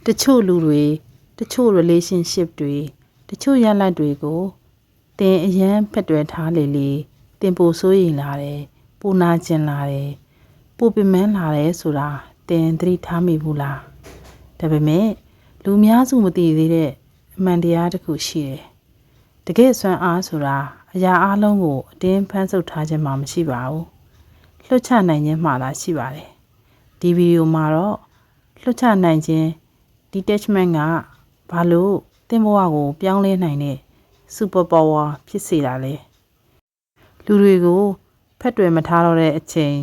တချို့လူတွေတချို့ relationship တွေတချို့ရလဒ်တွေကိုတင်အရန်ဖက်တွယ်ထားလေလေတင်ပို့စိုးရိမ်လာတယ်ပိုနာကျင်လာတယ်ပိုပင်ပန်းလာတယ်ဆိုတာတင်သတိထားမိဘူးလားဒါပေမဲ့လူများစုမသိသေးတဲ့အမှန်တရားတစ်ခုရှိတယ်တကယ်စွမ်းအားဆိုတာအရာအလုံးကိုအတင်းဖန်ဆုပ်ထားခြင်းမှမရှိပါဘူးလွှတ်ချနိုင်ခြင်းမှသာရှိပါတယ်ဒီဗီဒီယိုမှာတော့လွှတ်ချနိုင်ခြင်း detachment ကဘာလို့သင်ဘဝကိုပြောင်းလဲနိုင်တဲ့ super power ဖြစ်စေတာလဲလူတွေကိုဖက်တွယ်မထားတော့တဲ့အချိန်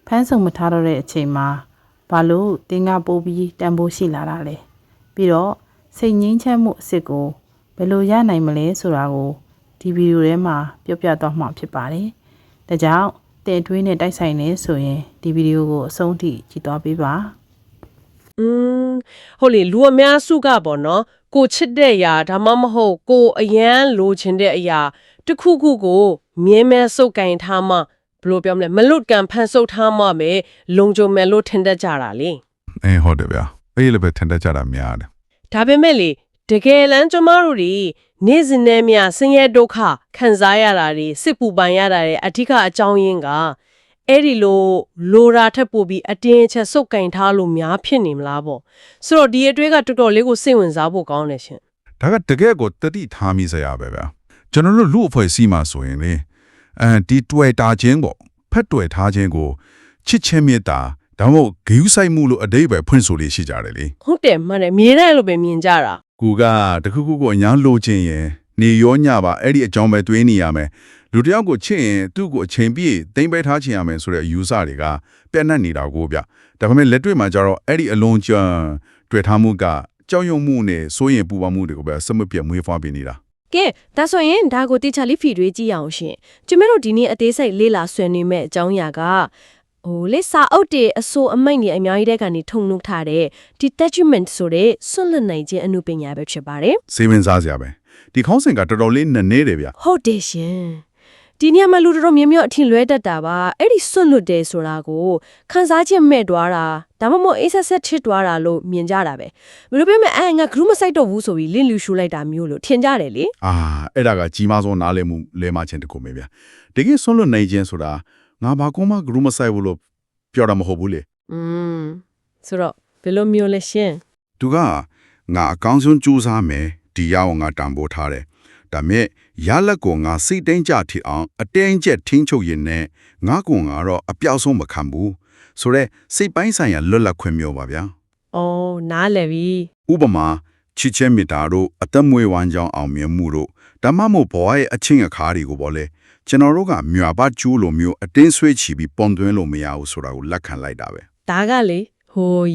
ဖမ်းဆုံမထားတော့တဲ့အချိန်မှာဘာလို့သင်ကပိုးပြီးတန်ဖိုးရှိလာတာလဲပြီးတော့စိတ်ငြိမ်းချမ်းမှုအစစ်ကိုဘယ်လိုရနိုင်မလဲဆိုတာကိုဒီဗီဒီယိုထဲမှာပြောပြသွားမှာဖြစ်ပါတယ်ဒါကြောင့်တဲ့ထွေးနဲ့တိုက်ဆိုင်နေဆိုရင်ဒီဗီဒီယိုကိုအဆုံးထိကြည့်သွားပေးပါဟုတ်လေလူအများစုကပေါ့နော်ကိုချစ်တဲ့အရာဒါမှမဟုတ်ကိုအရန်လိုချင်တဲ့အရာတစ်ခုခုကိုမြဲမြဲစုပ်ကင်ထားမှဘယ်လိုပြောမလဲမလွတ်ကံဖန်ဆုပ်ထားမှပဲလုံခြုံမယ်လို့ထင်တတ်ကြတာလေဟုတ်တယ်ဗျာအဲ့လိုပဲထင်တတ်ကြတာများတယ်ဒါပေမဲ့လေတကယ်လမ်းကျမတို့တွေနေ့စဉ်နဲ့မြဆင်းရဲဒုက္ခခံစားရတာတွေစစ်ပူပန်ရတာတွေအထူးအကြောင်းရင်းကအဲ့ဒီလိုရာထက်ပိုပြီးအတင်းအချက်စုပ်ကင်ထားလို့များဖြစ်နေမလားပေါ့ဆိုတော့ဒီအတွဲကတော်တော်လေးကိုစိတ်ဝင်စားဖို့ကောင်းတယ်ရှင်ဒါကတကယ်ကိုတတိထားမိစရာပဲဗျာကျွန်တော်တို့လူအဖွဲ့အစည်းမှာဆိုရင်လေဒီတွေ့တာချင်းပေါ့ဖက်တွေ့ထားခြင်းကိုချစ်ချင်းမေတ္တာဒါမှမဟုတ်ဂရုစိုက်မှုလို့အတိတ်ပဲဖွင့်ဆိုလေးရှိကြတယ်လေဟုတ်တယ်မှန်တယ်မြေတဲ့လို့ပဲမြင်ကြတာကူကတခုခုကိုအညာလိုချင်ရင်နေရောညပါအဲ့ဒီအကြောင်းပဲတွေးနေရမယ်လူတယောက်ကိုချစ်ရင်သူ့ကိုအချိန်ပြည့်သိမ့်ပဲထားချင်ရမယ်ဆိုတဲ့အယူဆတွေကပြန့်နှံ့နေတာကိုဗျဒါပေမဲ့လက်တွေ့မှာကျတော့အဲ့ဒီအလုံးကျွမ်းတွေ့ထားမှုကကြောက်ရွံ့မှုနဲ့စိုးရိမ်ပူပန်မှုတွေကိုပဲစမပြတ်မွေးဖွားပေးနေတာကဲဒါဆိုရင်ဒါကိုတိကျလေးဖီတွေးကြည့်အောင်ရှင်ကျမတို့ဒီနေ့အသေးစိတ်လေးလာဆွေးနွေးမဲ့အကြောင်းအရာကလေစာအုပ်တွေအစိုးအမိတ်တွေအများကြီးတဲ့ကနေထုံနှုတ်ထားတဲ့ detachment ဆိုတဲ့ဆွန့်လွတ်နိုင်ခြင်းအမှုပညာပဲဖြစ်ပါတယ်စေဝင်စားစရာပဲဒီခေါင်းစဉ်ကတော်တော်လေးနည်းနေတယ်ဗျဟုတ်တယ်ရှင်ဒီနေရာမှာလူတော်များများအထင်လွဲတတ်တာပါအဲ့ဒီဆွန့်လွတ်တယ်ဆိုတာကိုခန်းစားခြင်းမဲ့သွားတာဒါမှမဟုတ်အေးဆက်ဆက်ထစ်သွားတာလို့မြင်ကြတာပဲဘယ်လိုပြောမလဲငါ group မဆိုင်တော့ဘူးဆိုပြီးလင်းလူရှူလိုက်တာမျိုးလို့ထင်ကြတယ်လေအဲ့ဒါကကြီးမားဆုံးနားလည်မှုလဲမခြင်းတခုပဲဗျတကယ်ဆွန့်လွတ်နိုင်ခြင်းဆိုတာငါဘာကောမှ group မဆိုင်ဘူးလို့ပြောတာမဟုတ်ဘူးလေဆိုတော့ဘယ်လိုမျိုးလဲရှင်သူကငါအကောင်းဆုံးကြိုးစားမယ်ဒီရအောင်ငါတန်ဖိုးထားတယ်ဒါမဲ့ရလက်ကိုငါစိတ်တိုင်းကြထီအောင်အတင်းကျပ်ထင်းချုပ်ရင်နဲ့ငါကောင်ကတော့အပြောက်ဆုံးမခံဘူးဆိုတော့စိတ်ပိုင်းဆိုင်ရာလွတ်လပ်ခွင့်မျိုးပါဗျာ။အော်နားလည်ပြီ။ဥပမာချစ်ချင်းမေတ္တာတို့အသက်မွေးဝမ်းကြောင်းအောင်မြင်မှုတို့ဓမ္မမို့ဘဝရဲ့အချင်းအခါတွေကိုပေါ့လေကျွန်တော်တို့ကမြွာပတ်ကျိုးလိုမျိုးအတင်းဆွေးချီပြီးပုံသွင်းလို့မရဘူးဆိုတာကိုလက်ခံလိုက်တာပဲ။ဒါကလေ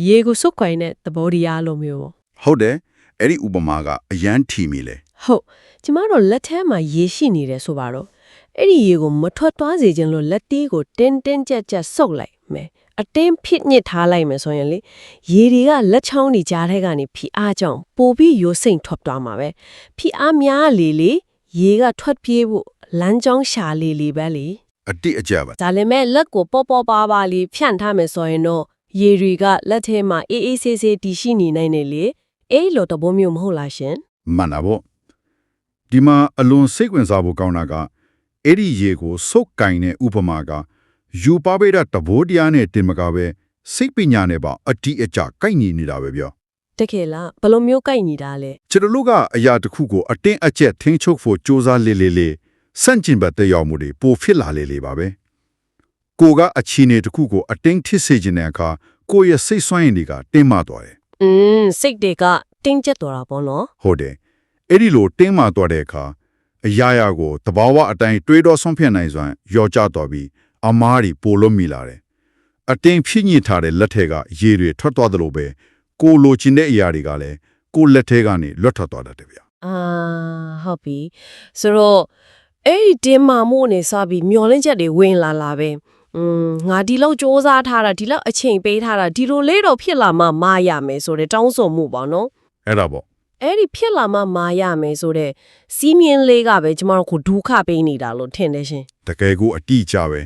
ရေကိုစုပ်ခွင်တဲ့သဘောတရားလိုမျိုးပေါ့။ဟုတ်တယ်အဲ့ဒီဥပမာကအရန်ထီမီလေ။ဟုတ်ကျမတို့လက်ထဲမှာရေရှိနေတယ်ဆိုပါတော့အဲ့ဒီရေကိုမထွက်သွားစေခြင်းလို့လက်သေးကိုတင်းကြပ်ဆုပ်လိုက်မယ်အတင်းဖြစ်ညစ်ထားလိုက်မယ်ဆိုရင်လေရေတွေကလက်ချောင်းတွေကြားထဲကနေဖိအားကြောင့်ပိုပြီးရိုးစိမ့်ထွက်သွားမှာပဲဖိအားများလေရေကထွက်ပြေးဖို့လမ်းကြောင်းရှာလေပဲလေအတိအကျပါဒါလည်းမဲ့လက်ကိုပေါ့ပါလေးဖြန့်ထားမယ်ဆိုရင်တော့ရေတွေကလက်ထဲမှာအေးဆေးတည်ရှိနေနိုင်တယ်လေအဲ့လိုတဘောမျိုးမဟုတ်လားရှင်မှန်ပါဗောဒီမှာအလွန်စိတ်ဝင်စားဖို့ကောင်းတာကအဲ့ဒီရေကိုစုပ်ကင်တဲ့ဥပမာကယူပါပိဒတဘောတရားနဲ့တင်မကပဲစိတ်ပညာနဲ့ပါအတိအကျကိုက်ညီနေတာပဲပြောတကယ်လားဘယ်လိုမျိုးကိုက်ညီတာလဲကျွန်တော်တို့ကအရာတစ်ခုကိုအတင်းအကျပ်ထင်းချုပ်ဖို့စ조사လေးစန့်ကျင်ဘတ်တဲ့ရောက်မှုတွေပိုဖြစ်လာလေပါပဲကိုကအချီနေတစ်ခုကိုအတင်းထစ်စေခြင်းတဲ့အခါကိုရဲ့စိတ်ဆွမ်းရည်တွေကတင်းမာသွားတယ်စိတ်တွေကတင်းကျပ်သွားတာပေါ့နော်ဟုတ်တယ်အဲ့ဒီလိုတင်းမာသွားတဲ့အခါအရာကိုတဘာဝအတိုင်းတွေးတော့ဆုံးဖြတ်နိုင်စွမ်းရောကျသွားပြီးအမားတွေပိုလို့မိလာတယ်အတင်းဖြစ်ညစ်ထားတဲ့လက်ထက်ကရေတွေထွက်သွားသလိုပဲကိုလိုချင်တဲ့အရာတွေကလည်းကိုလက်ထဲကနေလွတ်ထွက်သွားတတ်တယ်ဗျဟုတ်ပြီဆိုတော့အဲ့ဒီတင်းမာမှုနဲ့စပြီးမျောလင့်ချက်တွေဝင်လာပဲငါဒီလောက်စ조사ထားတာဒီလောက်အချိန်ပေးထားတာဒီလိုလေးတော့ဖြစ်လာမှမာရမယ်ဆိုတဲ့တောင်းဆိုမှုပေါ့နော်အဲ့ဒါပေါ့အဲ့ဒီဖြစ်လာမှမာရမယ်ဆိုတဲ့စီးမြင်လေးကပဲကျမတို့ကိုဒုက္ခပေးနေတာလို့ထင်တယ်ရှင်တကယ်ကိုအတိအကျပဲ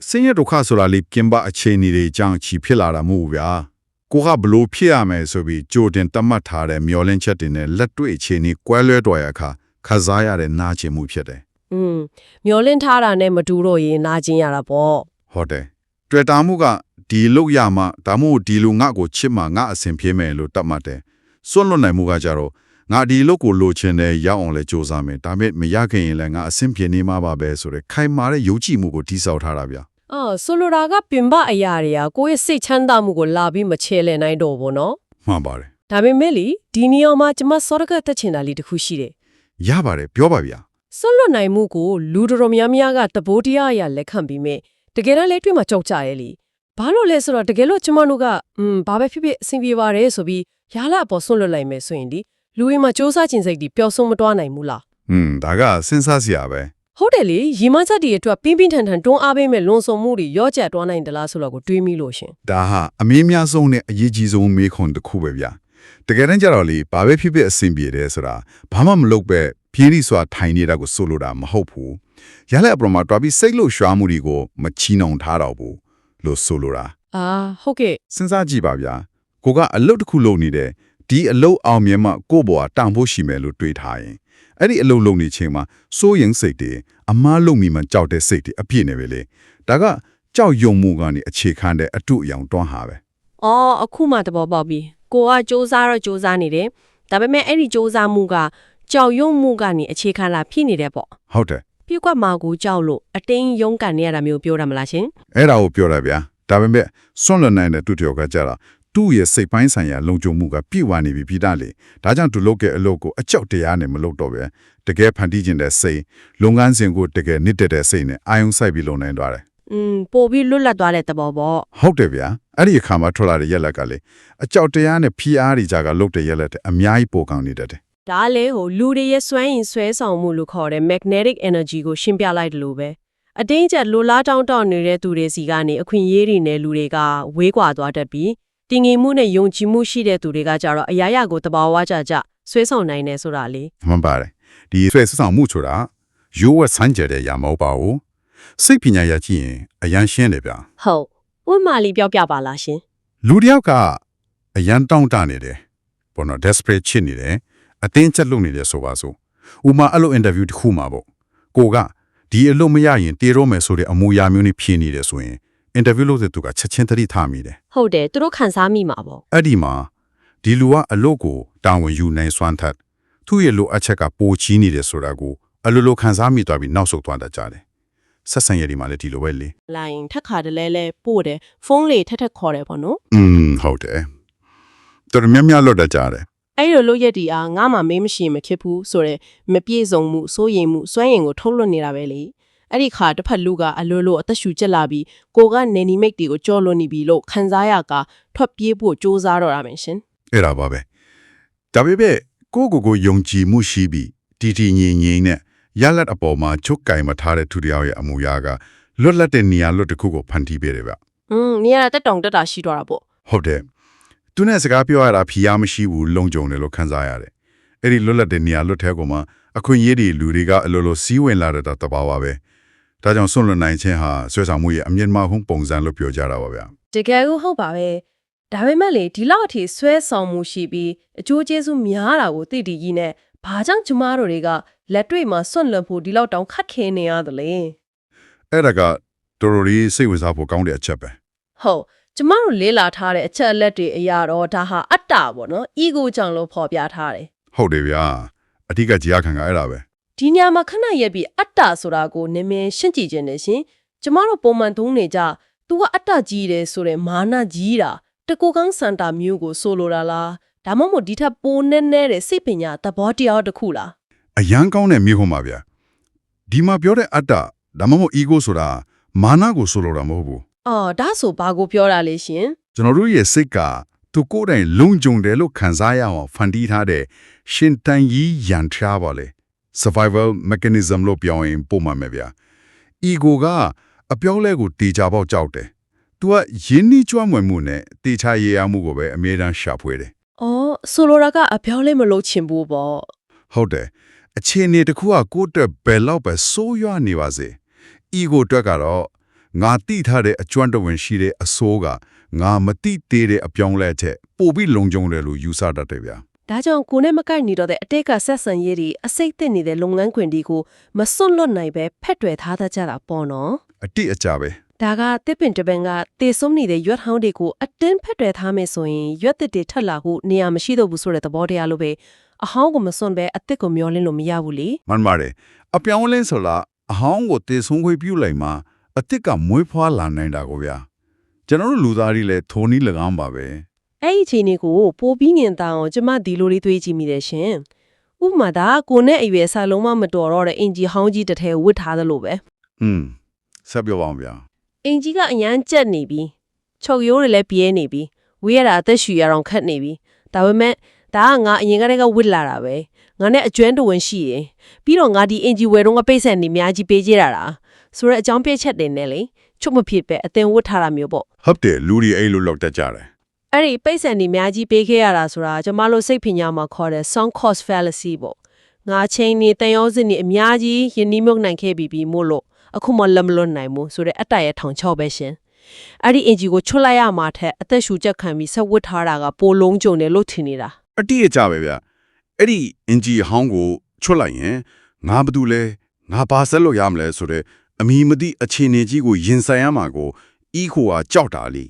ဆင်းရဲဒုက္ခဆိုတာလေးကင်ပါအခြေအနေတွေအကြောင်းချီဖြစ်လာတာမဟုတ်ဘူးဗျာ ကိုကဘလို့ဖြစ်ရမယ်ဆိုပြီးကြိုတင်တတ်မှတ်ထားတဲ့မျောလင့်ချက်တွေနဲ့လက်တွေ့အခြေအနေကွဲလွဲတော်ရအခါခစားရတဲ့နာကျင်မှုဖြစ်တယ် မျောလင့်ထားတာနဲ့မတူတော့ရင်နာကျင်ရတာပေါ့ ဟုတ်တယ်တွေ့တာမှုကဒီလောက်ရမှဒါမှမဟုတ်ဒီလူငါကိုချစ်မှငါအဆင်ပြေမယ်လို့တတ်မှတ်တယ်စွန့်လွတ်နိုင်မှုကကြတော့ငါဒီလောက်ကိုလိုချင်တယ်ရအောင်လဲစူးစမ်းမယ်ဒါပေမဲ့မရခင်ရင်လည်းငါအဆင်ပြေနေမှာပါပဲဆိုတဲ့ခိုင်မာတဲ့ယုံကြည်မှုကိုတိစောက်ထားတာဗျာ ဆိုလိုတာကပင်ပအရာတွေကကိုယ့်ရဲ့စိတ်ချမ်းသာမှုကိုလာပြီးမချဲလဲနိုင်တော့ဘူးနော် မှန်ပါတယ် ဒါပေမဲ့လေဒီနေရာမှာကျွန်မစောရကတက်ချင်တာလေးတစ်ခုရှိတယ် ရပါတယ်ပြောပါဗျာ စွန့်လွတ်နိုင်မှုကိုလူတော်များများကသဘောတရားအရလက်ခံပြီးမြဲတကယ်တမ်းလက်တွေ့မှာကြောက်ကြရဲ့လေဘာလို့လဲဆိုတော့တကယ်လို့ကျွန်မတို့ကဘာပဲဖြစ်ဖြစ်အဆင်ပြေပါတယ်ဆိုပြီးရလာအပေါ်စွန့်လွတ်လိုက်မယ်ဆိုရင်ဒီလူတွေမှာစ조사ခြင်းစိတ်ဒီပျောက်ဆုံးမတွားနိုင်ဘူးလား ဒါကစဉ်းစားစရာပဲ ဟုတ်တယ်လေရီမချက်ဒီအတွက်ပြင်းပြင်းထန်ထန်တွန်းအားပေးမဲ့လွန်ဆုံမှုတွေရော့ကျတွားနိုင်တယ်လားဆိုတော့ကိုတွေးမိလို့ရှင် ဒါဟာအမင်းများဆုံးနဲ့အရေးကြီးဆုံးမေးခွန်းတစ်ခုပဲဗျာတကယ်တမ်းကျတော့လေဘာပဲဖြစ်ဖြစ်အဆင်ပြေတယ်ဆိုတာဘာမှမလုပ်ပဲပြင်းရီစွာထိုင်နေတာကိုဆိုလိုတာမဟုတ်ဘူးရလက်အပေါ်မှာတွားပြီးစိတ်လို့ရွှာမှုတွေကိုမချီနှောင်ထားတော့ဘူးလို့ဆိုလိုတာ ဟုတ်ကဲ့ စဉ်းစားကြည့်ပါဗျာကိုကအလုပ်တစ်ခုလုပ်နေတယ်ဒီအလုပ်အောင်မြင်မှကိုယ့်ဘဝတောင်ဖို့ရှိမယ်လို့တွေးထားရင်အဲ့ဒီအလုပ်လုပ်နေချိန်မှာစိုးရင်စိတ်တွေအမားလုပ်မိမှကြောက်တဲ့စိတ်တွေအပြည့်နေပဲလေဒါကကြောက်ရွံ့မှုကနေအခြေခံတဲ့အတုအယောင်တွန်းဟာပဲ အခုမှသဘောပေါက်ပြီကိုကစ조사တော့စ조사နေတယ်ဒါပေမဲ့အဲ့ဒီစ조사မှုကကြောက်ရွံ့မှုကနေအခြေခံလာဖြစ်နေတယ်ပေါ့ ဟုတ်တယ် ပြကွက်မှာကိုကြောက်လို့အတင်းရုန်းကန်နေရတာမျိုးပြောတာမလားရှင် အဲ့ဒါကိုပြောတာဗျာဒါပေမဲ့စွန့်လွတ်နိုင်တဲ့သူတယောက်ကကြတာသူ့ရဲ့စိတ်ပိုင်းဆိုင်ရာလုံခြုံမှုကပြည့်ဝနေပြီပြည်သားလေဒါကြောင့်သူလုပ်တဲ့အလုပ်ကိုအကြောက်တရားနဲ့မလုပ်တော့ပဲတကယ်ဖန်တီးခြင်းတဲ့စိတ်လုပ်ငန်းစဉ်ကိုတကယ်နစ်တဲ့စိတ်နဲ့အာယုံစိုက်ပြီးလုပ်နိုင်သွားတယ် ပို့ပြီးလွတ်လပ်သွားတဲ့သဘောပေါ့ ဟုတ်တယ်ဗျာအဲ့ဒီအခါမှာထွက်လာတဲ့ရက်လက်ကလေအကြောက်တရားနဲ့ဖိအားတွေကြကလုပ်တဲ့ရက်လက်တဲ့အများကြီးပိုကောင်းနေတတ်တယ် ဒါလည်းလူတွေရဲ့စွမ်းရင်ဆွဲဆောင်မှုလို့ခေါ်တဲ့ magnetic energy ကိုရှင်းပြလိုက်တယ်လို့ပဲအတင်းကျပ်လိုလားတောင်းတနေတဲ့သူတွေစီကနေအခွင့်အရေးတွေနဲ့လူတွေကဝေးကွာသွားတတ်ပြီးတင်ငင်မှုနဲ့ယုံကြည်မှုရှိတဲ့သူတွေကကြတော့အရာရာကိုတဘာဝကြဆွဲဆောင်နိုင်တယ်ဆိုတာလေ မှန်ပါတယ်ဒီဆွဲဆောင်မှုဆိုတာရိုးဝဆန်းကျဲတဲ့ຢာမဟုတ်ပါဘူးစိတ်ပညာရကြည့်ရင်အရန်ရှင်းတယ်ဗျာ ဟုတ်ဥပမာလေးပြောပြပါလားရှင် လူတစ်ယောက်ကအရန်တောင်းတနေတယ်ပေါ့နော် desperate ချစ်နေတယ်အတင်းကျပ်လုပ်နေတယ်ဆိုပါစို့ဥမာအဲ့လို interview တစ်ခုမှာပေါ့ကိုကဒီအလုပ်မရရင်တေတော့မယ်ဆိုတဲ့အမူအရာမျိုးနဲ့ဖြေနေတယ်ဆိုရင် interview လုပ်တဲ့သူကချက်ချင်းသတိထားမိတယ် ဟုတ်တယ်သူတို့ခံစားမိမှာပေါ့ အဲ့ဒီမှာဒီလူကအလုပ်ကိုတာဝန်ယူနိုင်စွမ်းထက်သူ့ရဲ့လိုအပ်ချက်ကပိုချီးနေတယ်ဆိုတာကိုအလိုလိုခံစားမိသွားပြီးနောက်ဆုတ်သွားတတ်ကြတယ်ဆက်ဆံရည်ဒီမှာလည်းဒီလိုပဲလေ လိုင်းထက်ခါတလဲလဲပို့တယ်ဖုန်းလေးထက်ခေါ်တယ်ပေါ့နော် ဟုတ်တယ်တော်များများလွတ်တတ်ကြတယ် အဲ့လိုလို့ရက်ဒီအားငါမှမေးမရှိမဖြစ်ဘူးဆိုတော့မပြေဆုံးမှုစိုးရိမ်မှုစွမ်းရင်ကိုထုတ်လွှတ်နေတာပဲလေအဲ့ဒီခါတစ်ဖက်လူကအလိုလိုအသက်ရှူကျက်လာပြီးကိုကနေနီမိတ်တွေကိုကြော်လွန်နေပြီလို့ခံစားရကထွက်ပြေးဖို့စ조사တော့တာပဲရှင် အဲ့ဒါပါပဲဒါပေမဲ့ကိုယုံကြည်မှုရှိပြီးတီငြိမ်နဲ့ရလက်အပေါ်မှာချုပ်ကင်မထားတဲ့သူတယောက်ရဲ့အမူအရာကလွတ်လပ်တဲ့နေရာလွတ်တစ်ခုကိုဖန်တီးပေးတယ်ဗျ နေရာတက်တောင်တက်တာရှိတော့တာပေါ့ ဟုတ်တယ်သူနဲ့စကားပြောရတာဖီးရမရှိဘူးလုံခြုံတယ်လို့ခံစားရတယ်အဲ့ဒီလွတ်လပ်တဲ့နေရာလွတ်ထဲကမှအခွင့်အရေးတွေလူတွေကအလိုလိုစီးဝင်လာတဲ့တဘာဝပဲဒါကြောင့်ဆွန့်လွတ်နိုင်ခြင်းဟာဆွဲဆောင်မှုရဲ့အမြင့်မားဆုံးပုံစံလို့ပြောကြတာပါဗျာ တကယ်ကိုဟုတ်ပါပဲဒါပေမဲ့လေဒီလောက်အထိဆွဲဆောင်မှုရှိပြီးအကျိုးကျေးဇူးများတာကိုသိတည်ကြီးနဲ့ဘာကြောင့်ကျမတို့တွေကလက်တွေ့မှာစွန့်လွတ်ဖို့ဒီလောက်တောင်ခက်ခဲနေရတယ်လေ အဲ့ဒါကတော်တော်လေးစိတ်ဝင်စားဖို့ကောင်းတဲ့အချက်ပဲ ဟုတ်ကျမတို့လေးလာထားတဲ့အချက်အလက်တွေအရာတော့ဒါဟာအတ္တပေါ့နော် ego ကြောင့်လို့ဖော်ပြထားတယ် ဟုတ်တယ်ဗျာအဓိကကြည်ရခံကအဲ့ဒါပဲ ဒီညမှာခဏရက်ပြီးအတ္တဆိုတာကိုနည်းနည်းရှင်းကြည့်ခြင်းနဲ့ရှင်ကျမတို့ပုံမှန်သုံးနေကြ तू ကအတ္တကြီးတယ်ဆိုတဲ့မာနကြီးတာတကူကောင်းစန္တာမျိုးကိုဆိုလိုတာလားဒါမှမဟုတ်ဒီထက်ပိုနည်းနည်းတဲ့စိတ်ပညာသဘောတရားတစ်ခုလား အရန်ကောင်းတဲ့မြေခွန်းပါဗျာဒီမှာပြောတဲ့အတ္တဒါမှမဟုတ် ego ဆိုတာမာနကိုဆိုလိုတာမဟုတ်ဘူး ဒါဆိုဘာကိုပြောတာလဲရှင် ကျွန်တော်တို့ရဲ့စိတ်ကသူကိုယ်တိုင်လုံခြုံတယ်လို့ခံစားရအောင်ဖန်တီးထားတဲ့ရှင်တန်ကြီးရန်ထျားပါလေ survival mechanism လို့ပြောရင်ပုံမှန်ပဲဗျာ ego ကအပြောင်းလဲကိုတေချာပေါက်ကြောက်တယ်သူကယဉ်နှီးကျွမ်းမွယ်မှုနဲ့တေချာရည်ရမှုကိုပဲအမြဲတမ်းရှာဖွေတယ် ဆိုလိုတာကအပြောင်းလဲမလုပ်ချင်ဘူးပေါ့ ဟုတ်တယ်အခြေအနေတစ်ခုကကိုယ့်အတွက်ဘယ်လောက်ပဲစိုးရွားနေပါစေ ego အတွက်ကတော့ငါတိထားတဲ့အကျွမ်းတဝင်ရှိတဲ့အဆိုးက ငါမတိသေးတဲ့အပြောင်းလဲချက်ပို့ပြီးလုံခြုံတယ်လို့ယူဆတတ်တယ်ဗျာ ဒါကြောင့်ကိုနဲ့မကိုက်နေတော့တဲ့အတိတ်ကဆက်ဆံရေးတွေအစိတ်သက်နေတဲ့လုပ်ငန်းခွင်တွေကိုမစွန့်လွတ်နိုင်ပဲဖက်တွယ်ထားတတ်ကြတာပေါ့နော် အတိအကျပဲ ဒါကတစ်ပင်တပင်ကတေဆုံးနေတဲ့ရွက်ဟောင်းတွေကိုအတင်းဖက်တွယ်ထားမယ်ဆိုရင်ရွက်တစ်တွေထက်လာဟုနေရာမရှိတော့ဘူးဆိုတဲ့သဘောတရားလိုပဲအဟောင်းကိုမစွန့်ပဲအစ်စ်ကိုမျောလင်းလို့မရဘူးလေ မှန်ပါတယ်အပြောင်းလဲဆိုလားအဟောင်းကိုတည်ဆုံးခွေပြုလိုက်မှအစ်စ်ကမွေးဖွားလာနိုင်တာကိုဗျာကျွန်တော်တို့လူသားတွေလည်းထိုနည်း၎င်းပါပဲ အဲ့ဒီအချိန်ကိုပိုးပြီးငင်တအောင်ကျမဒီလိုလေးတွေးကြည့်မိတယ်ရှင်ဥပမာဒါကိုနဲ့အရွယ်စားလုံးမမတော်တော့တဲ့အင်ဂျီဟောင်းကြီးတစ်ထဲဝတ်ထားသလိုပဲ ဆက်ပြောပါအောင်ဗျာ အင်ဂျီကအရန်ကျက်နေပြီချုပ်ရိုးတွေလည်းပြဲနေပြီဝေးရတာအသက်ရှူရအောင်ခတ်နေပြီဒါပေမဲ့ဒါကငါအရင်ကတည်းကဝတ်လာတာပဲငါနဲ့အကျွမ်းတဝင်ရှိရင်ပြီးတော့ငါဒီအင်ဂျီဝယ်တော့ငါပိတ်ဆက်နေအများကြီးပေးကြတာဆိုတော့အကြောင်းပြချက်တင်နေလေချုပ်မဖြစ်ပဲအတင်ဝတ်ထားတာမျိုးပေါ့ ဟုတ်တယ်လူတွေအဲ့လိုလောက်တတ်ကြတယ် အဲ့ဒီပိတ်ဆက်နေအများကြီးပေးခဲ့ရတာဆိုတာကျွန်မတို့စိတ်ပညာမှာခေါ်တဲ့ sunk cost fallacy ပေါ့ငါချင်းနေတန်ရောစင်နေအများကြီးယဉ်နီးမြုပ်နိုင်ခဲ့ပြီမို့လို့အခုမှလက်မလွတ်နိုင်ဘူးဆိုတဲ့အတိုက်ရထောင်ချောက်ပဲရှင်အဲ့ဒီအင်ဂျီကိုချွတ်လိုက်ရမှာထက်အသက်ရှူချက်ခံပြီးဆက်ဝတ်ထားတာကပိုလုံးကြုံတယ်လို့ထင်နေတာ အတိအကျပဲဗျအဲ့ဒီအင်ဂျီဟောင်းကိုချွတ်လိုက်ရင်ငါဘာတူလဲငါဘာဆက်လို့ရမလဲဆိုတဲ့အမီမတိအခြေအနေကြီးကိုရင်ဆိုင်ရမှာကိုဤခိုဟာကြောက်တာလी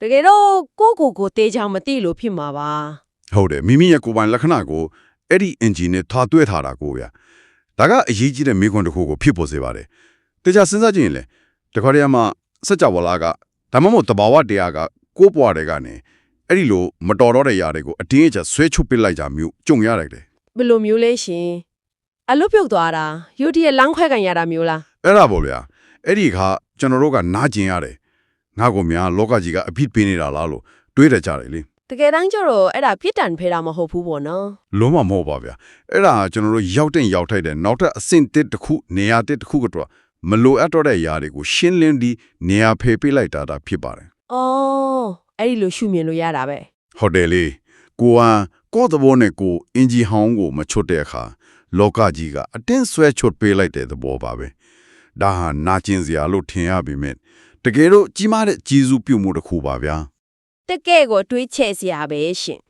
တကယ်တော့ကိုတေးချောင်မသိလို့ဖြစ်မှာပါ ဟုတ်တယ်မိမိရဲ့ကိုယ်ပိုင်လက္ခဏာကိုအဲ့ဒီအင်ဂျီနဲ့ထားတွဲထားတာကိုဗျဒါကအရေးကြီးတဲ့မိခွန်းတစ်ခုကိုဖြစ်ပေါ်စေပါတယ်တေချာစဉ်းစားကြည့်ရင်လေတခါတည်းမှစက်ကြဝဠာကဒါမှမဟုတ်တဘာဝတရားကကိုးပွားတဲ့ကနေအဲ့ဒီလိုမတော်တော့တဲ့ຢာတွေကိုအတင်းအကျပ်ဆွဲချုပ်ပစ်လိုက်ကြမျိုးကြုံရတယ်လေ ဘယ်လိုမျိုးလဲရှင်အလုတ်ပြုတ်သွားတာယူတီရဲ့လမ်းခွဲကန်ရတာမျိုးလား အဲ့ဒါပေါ့ဗျာအဲ့ဒီခါကျွန်တော်တို့ကနားကျင်ရတယ်ငါ့ကိုများလောကကြီးကအဖြစ်ပေးနေတာလားလို့တွေးတယ်ကြတယ်လေ တကယ်တမ်းကျတော့အဲ့ဒါပြစ်ဒဏ်ဖဲတာမဟုတ်ဘူးပေါ့နော် လုံးဝမဟုတ်ပါဗျာအဲ့ဒါကျွန်တော်တို့ရောက်တဲ့ရောက်ထိုက်တဲ့နောက်ထပ်အဆင့်တစ်ခုနေရာတစ်ခုကတော့မလိုအပ်တော့တဲ့ຢာတွေကိုရှင်းလင်းပြီးနေရာဖယ်ပေးလိုက်တာဖြစ်ပါတယ် အော်အဲ့ဒီလိုရှုမြင်လို့ရတာပဲ ဟုတ်တယ်လေကိုကကော့သဘောနဲ့ကိုအင်ဂျီဟောင်းကိုမချွတ်တဲ့အခါလောကကြီးကအတင်းဆွဲချွတ်ပေးလိုက်တဲ့သဘောပါပဲဒါဟာနာကျင်စရာလို့ထင်ရပေမဲ့တကယ်တော့ကြီးမားတဲ့ကြီးစုပြုမှုတစ်ခုပါဗျာ တကယ်ကိုတွေးချက်စရာပဲရှင်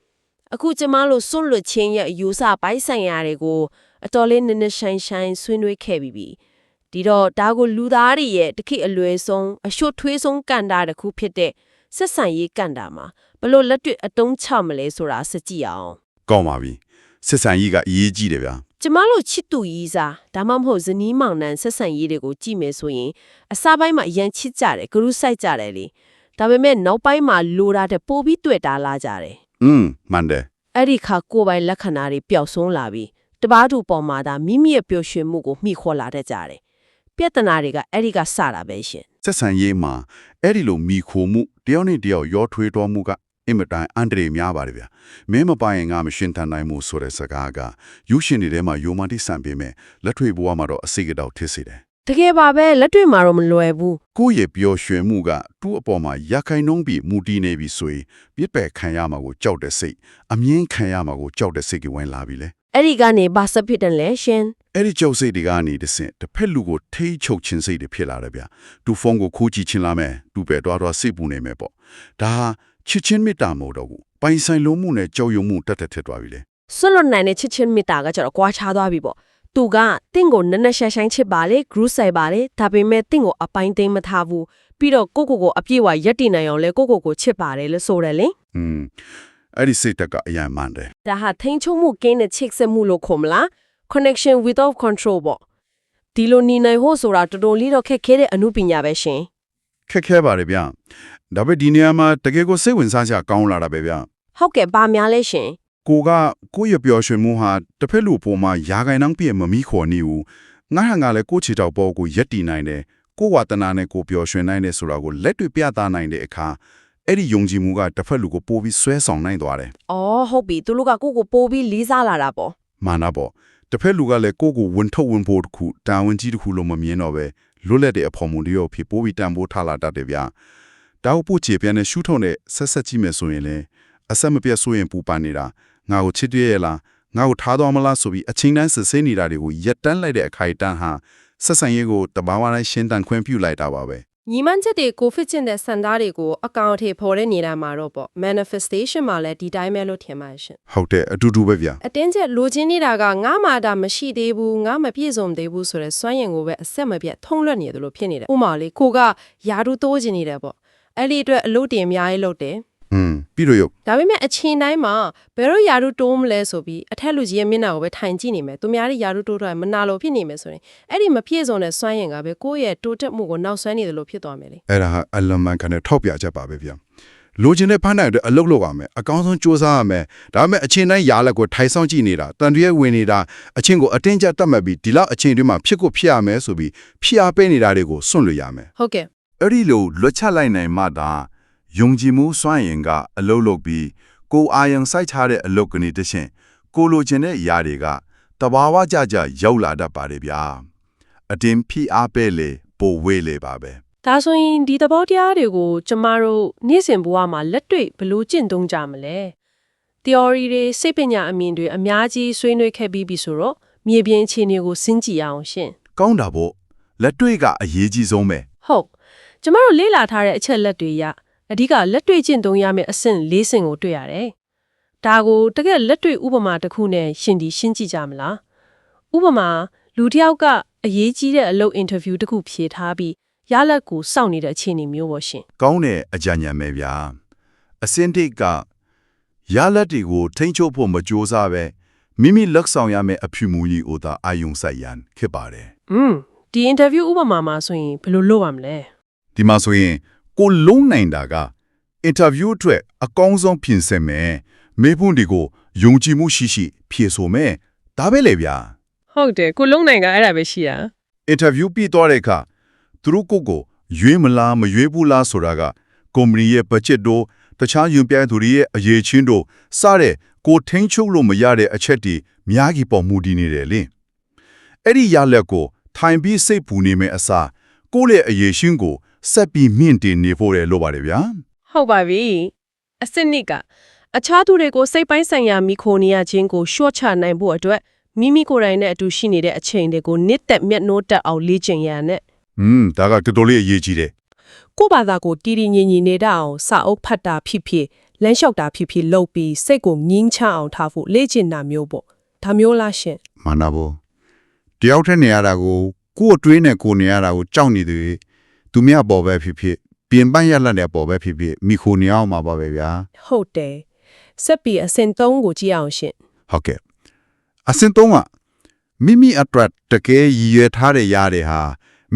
အခုကျမတို့စွန့်လွတ်ခြင်းရဲ့အယူဆပိုင်းဆိုင်ရာတွေကိုအတော်လေးနည်းနည်းဆိုင်ဆွေးနွေးခဲ့ပြီးဒီတော့ဒါကိုလူသားတွေရဲ့တခိအလွယ်ဆုံးအရှုပ်ထွေးဆုံးကန်တာတစ်ခုဖြစ်တဲ့ဆက်ဆံရေးကန်တာမှာဘလို့လက်တွေ့အတုံးချမလဲဆိုတာစကြည့်အောင် ကောင်းပါပြီစစ်ဆန်ကြီးကအရေးကြီးတယ်ဗျာ ကျမတို့ချစ်သူကြီးစားဒါမှမဟုတ်ဇနီးမောင်နှံဆက်ဆံရေးတွေကိုကြည့်မယ်ဆိုရင်အစားပိုင်းမှာအရန်ချစ်ကြတယ်ဂရုစိုက်ကြတယ်လေဒါပေမဲ့နောက်ပိုင်းမှာလိုတာတဲ့ပိုပြီးတွေ့တာလာကြတယ် မှန်တယ် အဲ့ဒီခါကိုယ်ပိုင်လက္ခဏာတွေပျောက်ဆုံးလာပြီးတပားသူပေါ်မှာဒါမိမိရဲ့ပျော်ရွှင်မှုကိုမှီခေါ်လာတတ်ကြတယ်ပြဿနာတွေကအဲ့ဒီကစတာပဲရှင် ဆက်ဆံရေးမှာအဲ့ဒီလိုမိခိုမှုတယောက်နဲ့တယောက်ရောထွေးတော်မှုကအင်မတန်အန္တရာယ်များပါတယ်ဗျာမင်းမပိုင်ရင်ငါမရှင်းထန်နိုင်မှုဆိုတဲ့စကားကယူရှင်တွေထဲမှာယိုမန်တိဆန်ပေးမယ်လက်ထွေဘဝမှာတော့အစိတ်အတောက်ထစ်စေတယ် တကယ်ပါပဲလက်တွေ့မှာတော့မလွယ်ဘူး ကိုယ့်ရဲ့ပျော်ရွှင်မှုကသူ့အပေါ်မှာရခိုင်နှုံးပြီးမူတည်နေပြီဆိုရင်ပြစ်ပယ်ခံရမှာကိုကြောက်တဲ့စိတ်အမြင်ခံရမှာကိုကြောက်တဲ့စိတ်ကဝင်လာပြီလေ အဲ့ဒီကနေဘာစဖြစ်တယ်လဲရှင် အဲ့ဒီကြောက်စိတ်တွေကနေတဆင့်တစ်ဖက်လူကိုထိချုပ်ခြင်းစိတ်တွေဖြစ်လာတယ်ဗျသူဖုန်းကိုခိုးကြည့်ခြင်းလာမယ်သူပဲတော့စိတ်ပူနေမယ်ပေါ့ဒါဟာချစ်ချင်းမေတ္တာမဟုတ်တော့ဘူးပိုင်ဆိုင်လုံးမှုနဲ့ကြောက်ရွံ့မှုတက်တက်ထက်သွားပြီလေ ဆွလွတ်နိုင်တဲ့ချစ်ချင်းမေတ္တာကကျတော့ကွာခြားသွားပြီပေါ့သူကတင့်ကိုနက်နက်ရှိုင်းရှိုင်းချစ်ပါလေ group ဆိုင်ပါလေဒါပေမဲ့တင့်ကိုအပိုင်းသိမ်းမထားဘူးပြီးတော့ကိုအပြည့်ဝရက်တည်နိုင်အောင်လဲကိုချစ်ပါတယ်လို့ဆိုတယ်လေ အဲ့ဒီစိတ်တက်ကအရင်မှန်တယ် ဒါဟာထိန်းချုပ်မှုကင်းတဲ့ချစ်ဆက်မှုလို့ခေါ်မလား connection without control ပေါ့ဒီလိုနေနိုင်ဖို့ဆိုတာတော်တော်လေးတော့ခက်ခဲတဲ့အမှုပညာပဲရှင် ခက်ခဲပါတယ်ဗျဒါပေမဲ့ဒီနေရာမှာတကယ်ကိုစိတ်ဝင်စားစရာကောင်းလာတာပဲဗျ ဟုတ်ကဲ့ပါများလဲရှင် ကိုကကိုယ့်ရဲ့ပျော်ရွှင်မှုဟာတစ်ဖက်လူပေါ်မှာယာဂိုင်နှံပြည့်မမီခေါ်နေဘူးငါဟာလည်းကိုယ့်ခြေထောက်ပေါ်ကိုရက်တည်နိုင်တယ်ကိုယ့်ဝါသနာနဲ့ကိုယ်ပျော်ရွှင်နိုင်တယ်ဆိုတာကိုလက်တွေ့ပြသနိုင်တဲ့အခါအဲ့ဒီယုံကြည်မှုကတစ်ဖက်လူကိုပိုပြီးဆွဲဆောင်နိုင်သွားတယ် အော်ဟုတ်ပြီသူတို့ကကိုပိုးပြီးလေးစားလာတာပေါ့ မာနာပေါ့တစ်ဖက်လူကလည်းကိုယ့်ကိုဝန်ထုတ်ဝန်ဖို့တစ်ခုတာဝန်ကြီးတစ်ခုလို့မမြင်တော့ပဲလွတ်လပ်တဲ့အဖော်မှုတွေရောဖြစ်ပိုးပြီးတန်ဖိုးထားလာတတ်တယ်ဗျာဒါကိုပို့ချေပြန်တဲ့ရှုထုံးတဲ့ဆက်ကြည့်မယ်ဆိုရင်လည်းအဆက်မပြတ်ဆိုရင်ပူပန်နေတာငါကိုချစ်တွေ့ရလားငါကိုထားတော်မလားဆိုပြီးအချိန်တိုင်းစစ်ဆေးနေတာတွေကိုရက်တန်းလိုက်တဲ့အခိုက်အတန့်ဟာဆက်ဆံရေးကိုတဘာဝတိုင်းရှင်းတန်ခွင့်ပြုလိုက်တာပါပဲ ညီမချက်တွေကိုဖြစ်ချင်တဲ့စံသားတွေကိုအကောင့်အထည်ဖော်တဲ့နေတာမှာတော့ပေါ့ manifestation မှာလည်းဒီတိုင်းပဲလို့ထင်ပါရှင် ဟုတ်တယ်အတူတူပဲဗျာ အတင်းကျပ်လိုချင်နေတာကငါမှဒါမရှိသေးဘူးငါမပြည့်စုံသေးဘူးဆိုတဲ့စွမ်းရင်ကိုပဲအဆက်မပြတ်ထုံးလွှတ်နေတယ်လို့ဖြစ်နေတယ်ဥပမာလေးကိုကယာတူတိုးချင်နေတယ်ပေါ့အဲ့ဒီအတွက်အလုပ်တင်အများကြီးလုပ်တယ်ပြီးတော့ရုပ် ဒါပေမဲ့အချိန်တိုင်းမှာဘယ်တော့ယာတူတိုးမလဲဆိုပြီးအထက်လူကြီးရဲ့မျက်နှာကိုပဲထိုင်ကြည့်နေမယ်သူများတွေယာတူတိုးတော့မနာလို့ဖြစ်နေမယ်ဆိုရင်အဲ့ဒီမပြည့်စုံတဲ့စွမ်းရင်ကပဲကိုယ့်ရဲ့တိုးတက်မှုကိုနောက်ဆွဲနေတယ်လို့ဖြစ်သွားမယ်လေ အဲ့ဒါဟာအလမန်ခံတဲ့ထောက်ပြချက်ပါပဲဗျာလိုချင်တဲ့ဖမ်းနိုင်အတွက်အလုပ်လုပ်ရမယ်အကောင်းဆုံးစူးစမ်းရမယ်ဒါပေမဲ့အချိန်တိုင်းယာလက်ကိုထိုင်ဆောင်ကြည့်နေတာတန်တရက်ဝင်နေတာအချင်းကိုအတင်းကျပ်တတ်မှတ်ပြီးဒီလောက်အချိန်တွင်းမှာဖြစ်ကိုဖြစ်ရမယ်ဆိုပြီးဖိအားပေးနေတာတွေကိုစွန့်လွတ်ရမယ် ဟုတ်ကဲ့ အဲ့ဒီလိုလွတ်ချလိုက်နိုင်မှသာယုံကြည်မှုစွမ်းရင်ကအလုပ်လုပ်ပြီးကိုအာယံစိုက်ထားတဲ့အလုပ်ကနေတရှင်းကိုလိုချင်တဲ့ຢာတွေကတဘာဝကြကြရောက်လာတတ်ပါတယ်ဗျာအတင်းဖိအားပေးလေပိုဝေးလေပါပဲ ဒါဆိုရင်ဒီသဘောတရားတွေကိုကျမတို့နေ့စဉ်ဘဝမှာလက်တွေ့ဘယ်လိုကျင့်သုံးကြမလဲ theory တွေစိတ်ပညာအမြင်တွေအများကြီးဆွေးနွေးခဲ့ပြီးပြီဆိုတော့မြေပြင်အခြေအနေကိုစဉ်းကြည့်အောင်ရှင် ကောင်းတာပေါ့လက်တွေ့ကအရေးကြီးဆုံးပဲ ဟုတ်ကျမတို့လေ့လာထားတဲ့အချက်လက်တွေအရအဓိကလက်တွေ့ကျင့်သုံးရမယ့်အဆင့်၄ဆင့်ကိုတွေ့ရတယ်ဒါကိုတကယ်လက်တွေ့ဥပမာတစ်ခုနဲ့ရှင်းကြည့်ကြမလားဥပမာလူတစ်ယောက်ကအရေးကြီးတဲ့အလုပ်အင်တာဗျူးတစ်ခုဖြေထားပြီးရလဒ်ကိုစောင့်နေတဲ့အခြေအနေမျိုးပေါ့ရှင် ကောင်းတဲ့အကြံဉာဏ်ပဲဗျာအစင်တိတ်ကရလက်တွေကိုထိန်းချုပ်ဖို့မကြိုးစားပဲမိမိလက်ဆောင်ရမယ့်အဖြူမူကြီးကိုသာအာယုံစိုက်ရန်ဖြစ်ပါတယ် ဒီအင်တာဗျူးဥပမာမှာဆိုရင်ဘယ်လိုလုပ်ရမလဲ ဒီမှာဆိုရင်ကိုလုံးနိုင်တာကအင်တာဗျူးအတွက်အကောင်းဆုံးပြင်ဆင်မယ်မေးခွန်းတွေကိုယုံကြည်မှုရှိရှိဖြေဆိုမယ်ဒါပဲလေဗျာ ဟုတ်တယ်ကိုလုံးနိုင်ကအဲ့ဒါပဲရှိတာ အင်တာဗျူးပြီးသွားတဲ့အခါသူတို့ကိုရွေးမလားမရွေးဘူးလားဆိုတာကကုမ္ပဏီရဲ့ဘတ်ဂျက်တို့တခြားယွန်ပြိုင်သူတွေရဲ့အရေးချင်းတို့စတဲ့ကိုထိန်းချုပ်လို့မရတဲ့အချက်တွေများကြီးပေါ်မူတည်နေတယ်လေအဲ့ဒီရလက်ကိုထိုင်ပြီးစိတ်ပူနေမယ့်အစားကိုယ့်ရဲ့အရေးချင်းကိုဆက်ပြီးမြင့်တင်နေဖို့ရလို့ပါတယ်ဗျာ ဟုတ်ပါပြီအစစ်နစ်ကအခြားသူတွေကိုစိတ်ပိုင်းဆိုင်ရာမိခိုနေရခြင်းကိုရှော့ချနိုင်ဖို့အတွက်မိမိကိုယ်တိုင်နဲ့အတူရှိနေတဲ့အချိန်တွေကိုနစ်သက်မျက်နှိုးတက်အောင်လေ့ကျင့်ရတဲ့ ဒါကတော်တော်လေးအရေးကြီးတယ် ကိုယ့်ဘာသာကိုတီတီငြိမ်ငြိမ်နေတတ်အောင်စာအုပ်ဖတ်တာဖြစ်ဖြစ်လမ်းလျှောက်တာဖြစ်ဖြစ်လုပ်ပြီးစိတ်ကိုငြင်းချအောင်ထားဖို့လေ့ကျင့်တာမျိုးပေါ့ဒါမျိုးလားရှင် မှန်ပါဘူးတယောက်တည်းနေရတာကိုကိုယ်အတွင်းနဲ့ကိုယ်နေရတာကိုကြောက်နေတယ်သူများပေါ်ပဲဖြစ်ဖြစ်ပြင်ပရလက်တဲ့ပေါ်ပဲဖြစ်ဖြစ်မိခိုနေအောင်မှာပါပဲဗျာ ဟုတ်တယ်ဆက်ပြီးအစင်3ကိုကြည့်အောင်ရှင် ဟုတ်ကဲ့အစင်3ကမိမိအတွက်တကယ်ရည်ရွယ်ထားတဲ့ရားတွေဟ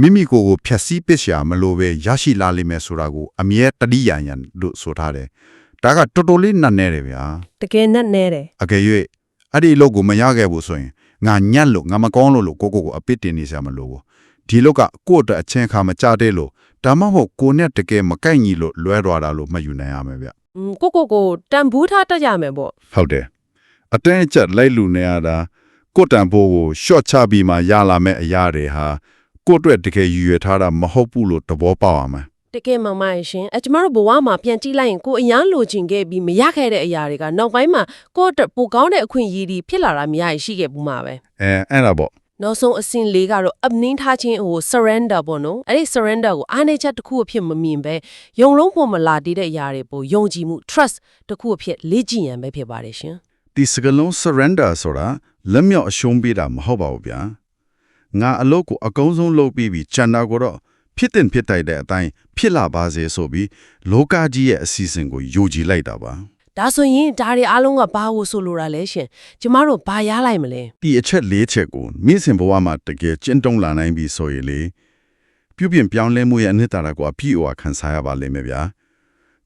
ာမိမိကိုယ်ကိုဖြည့်ဆည်းပစ်ရှာမလို့ပဲရရှိလာလိမ့်မယ်ဆိုတာကိုအမြဲတတိယရန်လို့ဆိုထားတယ်ဒါကတော်တော်လေးနတ်နေတယ်ဗျာ တကယ်နဲ့နဲတယ် အကယ်၍အဲ့ဒီအလုပ်ကိုမရခဲ့ဘူးဆိုရင်ငါညက်လို့ငါမကောင်းလို့ကိုအပစ်တင်နေစရာမလိုဘူးဒီလောက်ကကိုယ့်အတွက်အချင်းခါမကြတဲ့လို့ဒါမှမဟုတ်ကိုနဲ့တကယ်မကိုက်ညီလို့လွဲသွားတာလို့မှတ်ယူနိုင်ရမယ်ဗျ ကိုတန်ဖိုးထားတတ်ရမယ်ပေါ့ ဟုတ်တယ်အတင်းအကျပ်လိုက်လူနေရတာကိုတန်ဖိုးကို short ချပြီးမှရလာမဲ့အရာတွေဟာကိုအတွက်တကယ်ရည်ရွယ်ထားတာမဟုတ်ဘူးလို့သဘောပေါက်အောင်မယ် တကယ်မှမရှင်ကျမတို့ဘဝမှာပြန်ကြည့်လိုက်ရင်ကိုအရန်လိုချင်ခဲ့ပြီးမရခဲ့တဲ့အရာတွေကနောက်ပိုင်းမှာကိုအတွက်ပိုကောင်းတဲ့အခွင့်အရေးတွေဖြစ်လာတာအများကြီးရှိခဲ့ဘူးမှာပဲ အဲ့ဒါပေါ့ နောက်ဆုံးအဆင့်၄ကတော့အနှင်းထားခြင်းဟို surrender ပေါ့နော်အဲ့ဒီ surrender ကိုအားနည်းချက်တစ်ခုအဖြစ်မမြင်ပဲယုံလုံးပေါ်မလာတည်တဲ့အရာတွေပိုယုံကြည်မှု trust တစ်ခုအဖြစ်လေ့ကျင့်ရန်ပဲဖြစ်ပါတယ်ရှင် ဒီစကလုံး surrender ဆိုတာလက်မြောက်အရှုံးပေးတာမဟုတ်ပါဘူးဗျာငါအလုပ်ကိုအကောင်းဆုံးလုပ်ပြီးချန်တာကိုတော့ဖြစ်တဲ့ဖြစ်တိုက်တဲ့အတိုင်းဖြစ်လာပါစေဆိုပြီးလောကကြီးရဲ့အစီအစဉ်ကိုယိုကြည်လိုက်တာပါ ဒါဆိုရင်ဒါတွေအားလုံးကဘာကိုဆိုလိုတာလဲရှင်ကျမတို့ဘာရလိုက်မလဲ ဒီအချက်၄ချက်ကိုမိစဉ်ဘဝမှာတကယ်ကျင့်သုံးလာနိုင်ပြီဆိုရင်လေပြုပြင်ပြောင်းလဲမှုရဲ့အနှစ်သာရကိုအပြည့်အဝခံစားရပါလိမ့်မယ်ဗျာ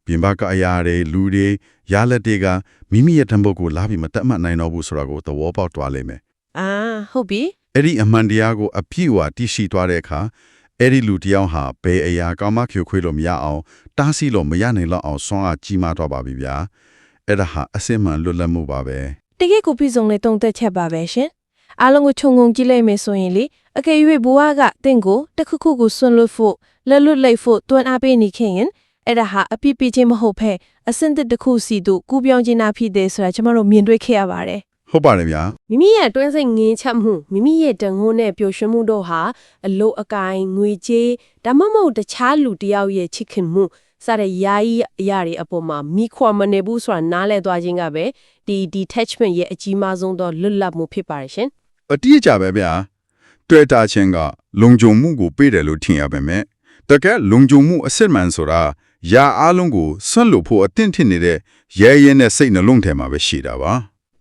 ပြင်ပကအရာတွေလူတွေရလက်တွေကမိမိရဲ့တံပိုးကိုလာပြီးမတတ်မှတ်နိုင်တော့ဘူးဆိုတာကိုသဘောပေါက်သွားလိမ့်မယ် အာဟုတ်ပြီ အဲ့ဒီအမှန်တရားကိုအပြည့်အဝသိရှိသွားတဲ့အခါအဲ့ဒီလူတစ်ယောက်ဟာဘယ်အရာကောင်းမှဖြိုခွေးလို့မရအောင်တားဆီးလို့မရနိုင်တော့အောင်ဆွမ်းအားကြီးမားတော့ပါပြီဗျာအဲ့ဒါဟာအစစ်မှန်လွတ်လပ်မှုပါပဲ တကယ့်ကိုပြည်စုံတဲ့တုံ့သက်ချက်ပါပဲရှင်အားလုံးကိုခြုံငုံကြည့်လိုက်မယ်ဆိုရင်လေအကယ်၍ဘဝကတင့်ကိုတစ်ခုခုကိုဆွန့်လွတ်ဖို့လက်လွတ်လိုက်ဖို့တွန်းအားပေးနေခင်ရင်အဲ့ဒါဟာအပြစ်ပေးခြင်းမဟုတ်ဘဲအစင်တစ်ခုစီတို့ကူပြောင်းခြင်းနာဖြစ်တယ်ဆိုတာကျွန်တော်တို့မြင်တွေ့ခဲ့ရပါတယ် ဟုတ်ပါတယ်ဗျာ မိမိရဲ့အတွင်းစိတ်ငင်းချက်မှုမိမိရဲ့တငုံနဲ့ပျော်ရွှင်မှုတို့ဟာအလုတ်အကိုင်ငွေကြေးဒါမှမဟုတ်တခြားလူတစ်ယောက်ရဲ့ချစ်ခင်မှုစတဲ့ယာယီအရာတွေအပေါ်မှာမိခွာမနေဘူးဆိုတာနားလည်သွားခြင်းကပဲဒီ detachment ရဲ့အကြီးမားဆုံးသောလွတ်လပ်မှုဖြစ်ပါရှင် အတိအကျပဲဗျာတွေ့တာချင်းကလုံခြုံမှုကိုပေးတယ်လို့ထင်ရပါမယ်တကယ်လုံခြုံမှုအစစ်မှန်ဆိုတာယာအားလုံးကိုဆွန့်လွတ်ဖို့အသင့်ဖြစ်နေတဲ့ရဲရဲနဲ့စိတ်နှလုံးထဲမှာပဲရှိတာပါ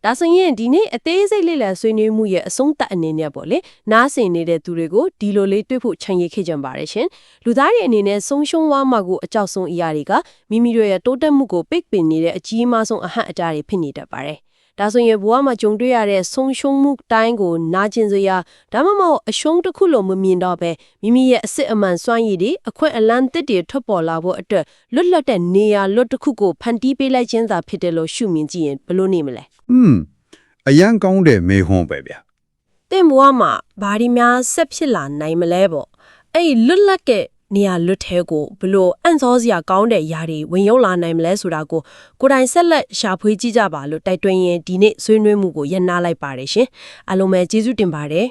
ဒါဆိုရင်ဒီနေ့အသေးစိတ်လေးလံဆွေးနွေးမှုရဲ့အဆုံးသတ်အနေနဲ့ပေါ့လေနားဆင်နေတဲ့သူတွေကိုဒီလိုလေးတွေ့ဖို့ခြံရည်ခဲ့ကြပါရရှင်လူသားတွေအနေနဲ့ဆုံးရှုံးသွားမှာကိုအကြောက်ဆုံးအရာတွေကမိမိတို့ရဲ့တိုးတက်မှုကိုပိတ်ပင်နေတဲ့အကြီးမားဆုံးအဟန့်အတားတွေဖြစ်နေတတ်ပါတယ်ဒါဆိုရင်ဘဝမှာကြုံတွေ့ရတဲ့ဆုံးရှုံးမှုတိုင်းကိုနာကျင်စရာဒါမှမဟုတ်အရှုံးတစ်ခုလုံးမမြင်တော့ပဲမိမိရဲ့အစစ်အမှန်စွမ်းရည်တွေအခွင့်အလမ်းသစ်တွေထွက်ပေါ်လာဖို့အတွက်လွတ်လပ်တဲ့နေရာလွတ်တစ်ခုကိုဖန်တီးပေးလိုက်ခြင်းသာဖြစ်တယ်လို့ရှုမြင်ကြည့်ရင်ဘယ်လိုနေမလဲ အရန်ကောင်းတဲ့မေခွန်းပဲဗျာ တင့်ဘဝမှာဘာဒီများဆက်ဖြစ်လာနိုင်မလဲပေါ့အဲ့လွတ်လပ်တဲ့နေရာလွတ်ထဲကိုဘလို့အန်စောစရာကောင်းတဲ့ຢာတွေဝင်ရောက်လာနိုင်မလဲဆိုတာကိုကိုယ်တိုင်ဆက်လက်ရှာဖွေကြည့်ကြပါလို့တိုက်တွန်းရင်ဒီနေ့ဆွေးနွေးမှုကိုရန်နာလိုက်ပါတယ်ရှင်အားလုံးပဲကျေးဇူးတင်ပါတယ်